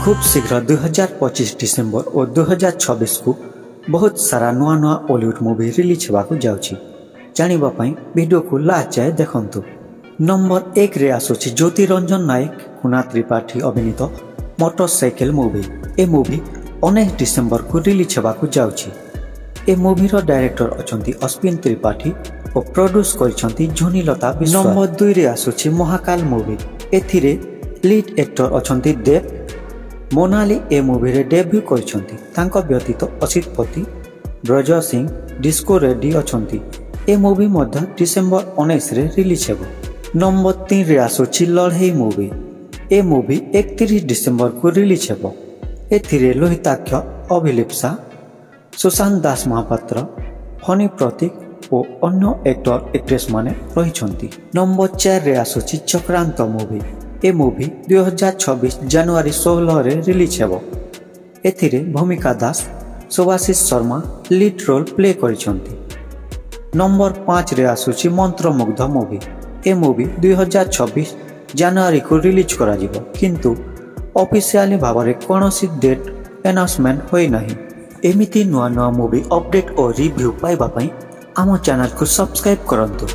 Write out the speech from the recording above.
खूब शीघ्र 2025 डिसेम्बर और 2026 को बहुत सारा नुआ नुआ हॉलीवुड मूवी रिलीज होगा जाउची। जानिबा पई वीडियो को लास्ट जाए देखंतु। नंबर 1 रे आसुची ज्योति रंजन नायक कुना त्रिपाठी अभिनीत मोटरसाइकिल मूवी। ए मूवी 19 डिसेम्बर को रिलीज होगा जाउची। ए मूवी रो डायरेक्टर अछंती अश्विन त्रिपाठी और प्रोड्यूस करछंती झुनीलता विश्वास। नंबर 2 रे आसुची महाकाल मूवी। एथिरे लीड एक्टर अछंती देव मोनाली ए मूवी रे डेब्यू करछंती। तांको व्यतीत असित पति ब्रज सिंह डिस्को रेड्डी अछंती। ए मूवी मध्य डिसेम्बर 19 रे रिलीज हेबो। नंबर 3 रे आसुची लड़ई मूवी। ए मूवी 31 डिसेम्बर को रिलीज हेबो। एथिरे लोहिताक्ष अभिलिप्सा सुशांत दास महापात्र फनी प्रतीक और अन्य एक्टर एक्ट्रेस माने रहिछंती। नंबर 4 रे आसुची चक्रांत मूवी। ए मूवी 2026 जनवरी 16 रे रिलीज हेबो। एथिरे Bhumika Das Subhashish Sharma lead role play करिसंती। नंबर 5 रे आसुची मंत्रमुग्ध मूवी। ए मूवी 2026 जनवरी को रिलीज करा जिवो, किंतु ऑफिशियली भाबरे कोनोसी डेट अनाउंसमेंट होई नाही। एमिति नुआ नुआ मूवी अपडेट और रिव्यू पाइबा पई आम चैनल को सब्सक्राइब करंतु।